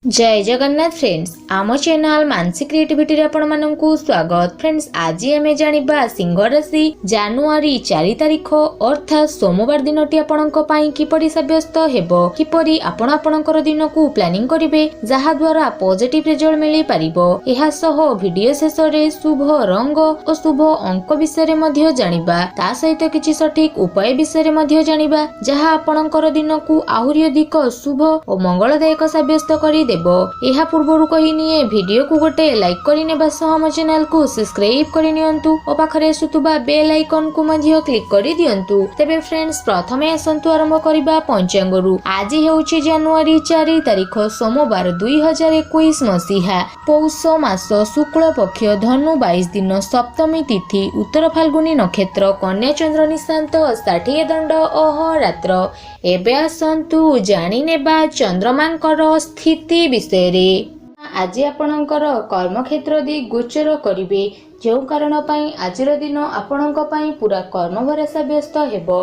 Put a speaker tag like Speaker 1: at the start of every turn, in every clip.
Speaker 1: जय जगन्नाथ फ्रेंड्स आम channel Mansi creativity रे आपण माननकु स्वागत। फ्रेंड्स आज आमे जानिबा सिंह राशि जनवरी 4 तारिख अर्थात सोमवार दिनटी आपणक पई किपरि सब्यस्त हेबो, किपरि आपण आपणकर दिन को प्लानिंग करिवे जहा द्वारा पॉजिटिव रिजल्ट मिली परिबो। एहा सह वीडियो शेष रे शुभ रंग और शुभ अंक विषय रे मध्य जानिबा, ता सहित किछि सठिक उपाय विषय रे मध्य जानिबा जहा आपणकर दिन को आहुरी अधिक शुभ और मंगलदायक सब्यस्त करि एहा पूर्वरु कहिनिए वीडियो को गोटे लाइक करिने सह हम चैनल को सब्सक्राइब करि नियंतु और पाखरे सुतुबा बेल आइकन को मध्य क्लिक करि दियंतु। तेबे फ्रेंड्स प्रथमे आसंतु आरंभ करिबा पंचांगरु। आज हेउछि जनवरी 4 तारिख सोमवार 2021 मसीहा, पौष मास शुक्ल पक्ष धनु 22 दिन सप्तमी तिथि उत्तर फाल्गुनी नक्षत्र कन्या चंद्र निशांत 60 दंड अहोरात्र। एबे आसंतु जानि नेबा चंद्रमांकर स्थिति विषय रे। आज आपणकर कर्मक्षेत्र दी गोचर करिवे, जो कारण पई आजिर दिन आपणक पई पूरा कर्म भरोसा व्यस्त हेबो।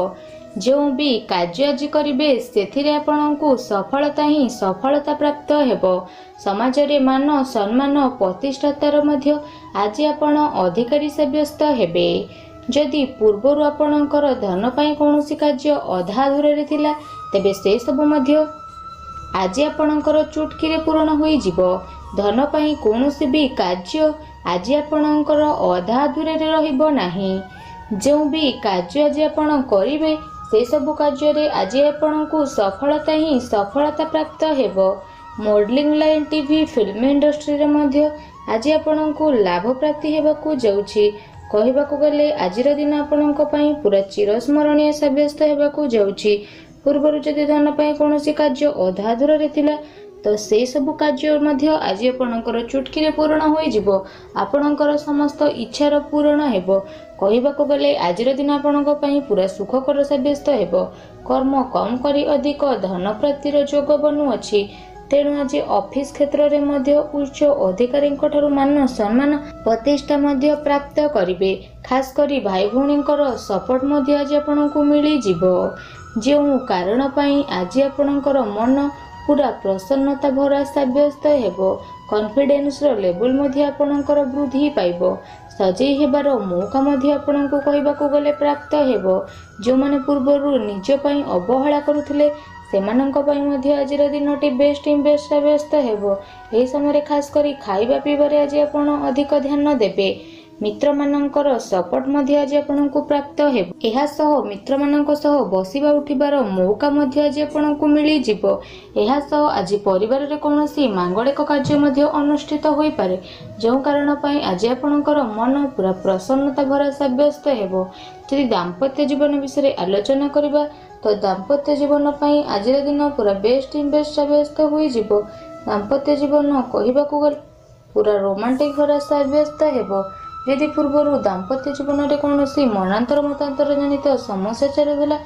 Speaker 1: जो भी कार्य आज करिवे सेथिरे आपणकु सफलता ही सफलता प्राप्त हेबो। समाज रे मान सम्मान प्रतिष्ठातार मध्य आज आपण अधिकारी सब्यस्त हेबे। जदि पूर्वरु आपणकर धन पई कोनोसी कार्य अधा अधूरे थिला तेबे से सब मध्य आज आपणकर चुटकीरे पूर्ण होई जिवो। धन पई कोनोसी भी कार्य आज आपणकर अधा अधूरे रहिबो नाही। जो भी कार्य आज आपण करिवे से सब कार्य रे आज आपणकु सफलता ही सफलता प्राप्त हेबो। Modelling line TV film industry रे मध्य आज आपणकु लाभ प्राप्ति हेबाकु जाउछि। कहबाकू गले आजिर दिन आपणक पई पूरा चिरस्मरणीय सब्यस्त हेबाकू जाउछि। पूर्वरु जदि धन पई कोनोसी कार्य अधा अधूरे थिला तो से सब कार्य मध्य आज आपणकर चुटकीरे पूर्ण होई जिवो। आपणकर समस्त इच्छार पूर्ण हेबो। कहबाकू गले आजिर दिन आपणक पई पूरा सुखकर सब्यस्त हेबो। कर्म कम करी अधिक धन प्राप्तिर जोग बनु अछि। तेणु आज ऑफिस क्षेत्र रे मध्य उच्च अधिकारी मान सम्मान प्रतिष्ठा मध्य प्राप्त करिवे। खास करी भाई भौणींकर सपोर्ट मध्य आज आपणकु मिली जिवो। जो कारण पई आज आपणकर मन पूरा प्रसन्नता भरा सब्यस्त हेबो। कॉन्फिडेंस रो लेवल मध्य आपणकर वृद्धि पाइबो। सजई हेबार मौका मध्य आपणकु कहबाकू गले प्राप्त हेबो। जो माने पूर्वरु निज पई अवहेला करुथिले सेमानंक पई मध्य आजिर दिनटी बेस्ट सब्यस्त हेबो। एही समय खास करी खाइबा पीबारे आज आपण अधिक ध्यान देबे। मित्र मानकर सपोर्ट मध्य आज आपणकु प्राप्त हेबो। एहा सह मित्र मानक सह बसिबा उठिबार मौका मध्य आज आपणकु मिली जिवो। एहा सह आज परिवार रे कोनोसी मांगलिक कार्य मध्य अनुष्ठित होई पारे, जो कारण पई आज आपणकर मन पूरा प्रसन्नता भरा सब्यस्त हेबो। यदि दाम्पत्य जीवन विषय आलोचना करिबा तो दाम्पत्य जीवन पई आजिर दिन पूरा बेस्ट सब्यस्त होई जिवो। दाम्पत्य जीवन कहबाकू गले पूरा रोमांटिक भरा सब्यस्त हेबो। यदि पूर्वरु दाम्पत्य जीवन रे कोनोसी मनांतर मतांतर जनित समस्या चलुला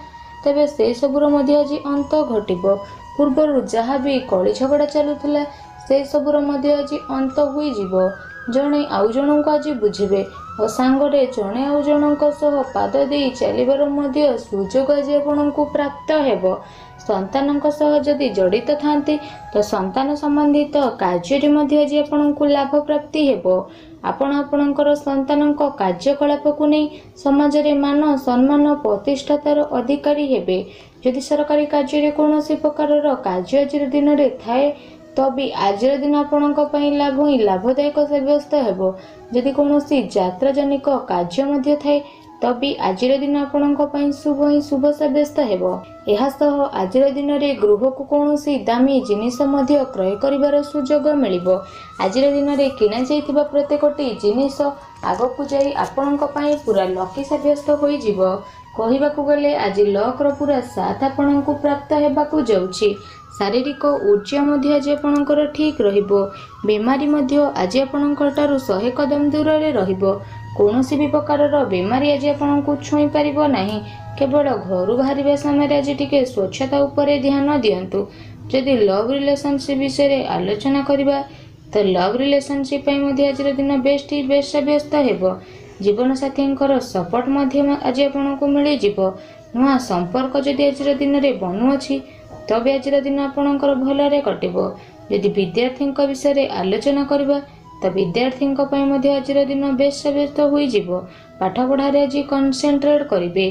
Speaker 1: तेबे से सबुर मध्य आज अंत घटिबो। पूर्वरु जहाँ भी कली झगड़ा चलुला से सबुर मध्य आज अंत होई जिवो। जणे आउ जनक आज बुझिबे और सांगरे जणे आउ जनक सह पाद देई चलिबार मध्य सुजोग आज आपणकु प्राप्त हेबो। संतानक सह जदि जड़ित थांती तो संतान संबंधित कार्य मध्य आज आपणकु लाभ प्राप्ति हेबो। आपण आपणकर संतानक कार्यकलाप को नहीं समाज रे मान सम्मान प्रतिष्ठातार अधिकारी हेबे। यदि सरकारी कार्य रे कोनोसी प्रकारर कार्य आजिर दिन रे थाए तो भी आजिर दिन आपणक पई लाभ ही लाभदायक सब्यस्त हेबो। यदि कोनोसी यात्राजनिक कार्य मध्य थाए तो भी आजिर दिन आपणक पई शुभ ही शुभ सब्यस्त हेबो। एहा सह आजिर दिन रे गृह को कोनोसी दामी जिनिस मध्य क्रय करिवार सुजोग मिलिबो। आजिर दिन रे किना जाइतिबा प्रत्येकटी जिनिस आगकु जाई आपणक पई पूरा लकी सब्यस्त होई जिवो। कहबाकू गले आज लक रो पूरा साथ आपणकु प्राप्त हेबाकू जाउछि। शारीरिक ऊर्जा मध्य आज आपणकर ठीक रहिबो। बेमारी मध्य आज आपणकर तारु 100 कदम दूर रे रहिबो। कोनोसी भी प्रकारर बेमारी आज आपणकु छुई परिबो नाही। केवल घर बाहर समय आज टिके स्वच्छता उपरे ध्यान दियंतु। जदि लव रिलेशनशिप विषय आलोचना करिबा तो लव रिलेशनशिप पई मध्य आज दिन बेस्ट सब्यस्त हेबो। जीवन साथींकर सपोर्ट मध्य आज आपणकु मिली जिवो। नुआ संपर्क जदि आज दिन रे बनु अछि तबे आज दिन आपणकर भलरे कटिबो। जदि विद्यार्थी विषय आलोचना करबा तो विद्यार्थी आज दिन बेस व्यस्त हो पाठ पढ़ारे आज कनसेंट्रेट करेंगे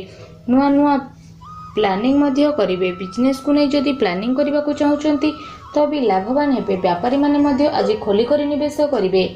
Speaker 1: नुआ नुआ प्लानिंग करेंगे बिजनेस को नहीं जदि प्लानिंग करने को चाहते तो भी लाभवान हेबे व्यापारी माने आज खोलिक निवेश करेंगे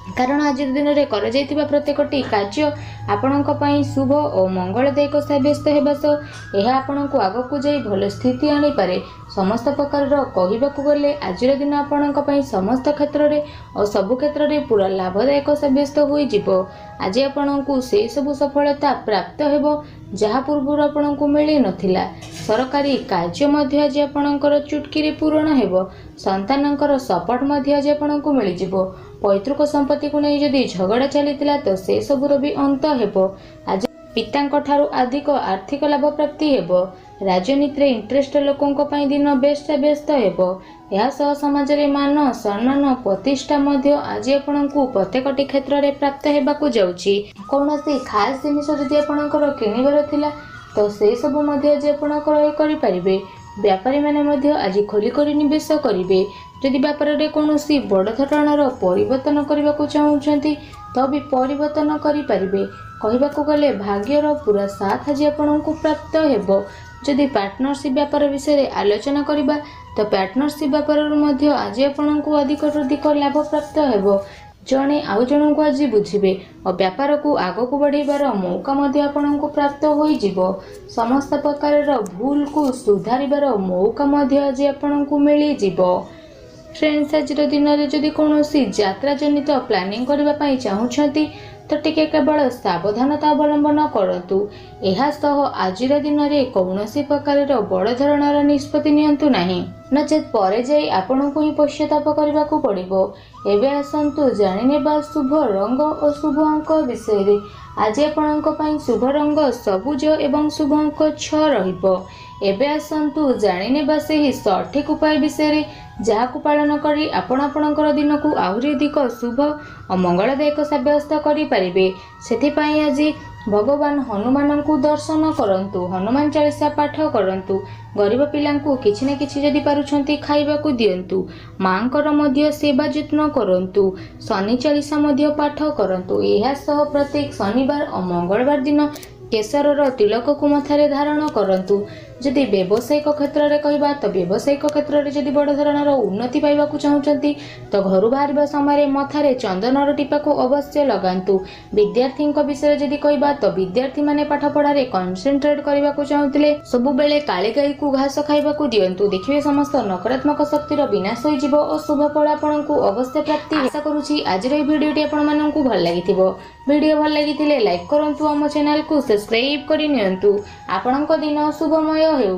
Speaker 1: कारण आज दिन में कर प्रत्येकटी कार्य आपणों शुभ और मंगलदायक सब्यस्त होगा सह यह आपण को आग को जाई भल स्थिति आनी पारे समस्त प्रकार कहवाक गले आज दिन आपण समस्त क्षेत्र में और सबु क्षेत्र में पूरा लाभदायक सब्यस्त हो आज आपण को से सबु सफलता प्राप्त हो जहाँ पूर्व आपण को मिल नथिला सरकारी कार्य मध्य आज आपणकर चुटकी पूरण हो संतानकर सपोर्ट आज आपण को मिल पैतृक संपत्ति को नहीं जदि झगड़ा चली तो से सबुर भी अंत हो आज पिता ठारू अधिक आर्थिक लाभ प्राप्ति हो राजनीति में इंटरेस्ट लोकों दिन बेस्ट व्यस्त हो यह समाज में मान सम्मान प्रतिष्ठा आज आपण को प्रत्येकटी क्षेत्र में प्राप्त होगा जाऊँगी कौन खास जिनिस जदि आपणकर किणवार थिला तो से सब आज आपणकर करें व्यापारी माने आज खोलिक निवेश करेंगे जदि व्यापार में कौन बड़ धरणर परिवर्तन करने को चाहते तो भी परिवर्तन करें कहवाक गले भाग्यर पूरा साथ आज आपण को प्राप्त हो जदि पार्टनरशिप व्यापार विषय आलोचना करबा तो पार्टनरशिप व्यापार आज आपण को अधिक लाभ प्राप्त हो जड़े आउ जन को आज बुझे और व्यापार को आग को बढ़ाइबार मौका आपण को प्राप्त हो समस्त प्रकार भूल को सुधारिबार मौका आज आपण को मिल फ्रेंड्स आज दिन में जदि कौन यात्रा जनित प्लानिंग करने चाहते तो टिके केवल सावधानता अवलंबन करतु एहासह आज दिन में कौन प्रकार बड़ धरणर निष्पत्ति नियंतु नहीं नचेत परे जाई आपन को ही पश्चाताप करने को पड़ो एवं आसतु जाने शुभ रंग और शुभ अंक विषय आज आपण शुभ रंग सबुज एवं शुभ अंक 6 रहिबो एवं आसतु जाने से ही सठिक उपाय विषय जहां पालन करी आपणकर दिन को आहरी अधिक शुभ और मंगलदायक सब्यस्त करें से आज भगवान हनुमान को दर्शन करंतु हनुमान चालीसा पाठ करंतु गरीब पिला किछि न किछि जदि पारुछंती खाइबा को दियंतु मांकर मध्य सेवा जत्न करंतु शनि चालीसा मध्य पाठ करंतु एहा सह प्रत्येक शनिवार और मंगलवार दिन केसरर तिलक को मथारे धारण करंतु जदि व्यावसायिक क्षेत्र में कहबा तो व्यावसायिक क्षेत्र में जदि बड़ धरणर उन्नति पाइबा को चाहते तो घर बाहर समय मथारे चंदनर टीपा को अवश्य लगांतु विद्यार्थी विषय जदि कहबा तो विद्यार्थी माने पाठ पढ़ारे कनसेंट्रेट करने को चाहते सबु बेले काली गाई को घास खाइबा को दियंतु देखिए समस्त नकारात्मक शक्तिर विनाश हो और शुभ फल आपण को अवश्य प्राप्ति आशा करुछि आज भिडियोटी आपण माननकु भल लागिथिबो वीडियो भल लागिथिले लाइक करंतु आम चैनल को सब्सक्राइब करि नियंतु आपणक दिन शुभमय हेउ।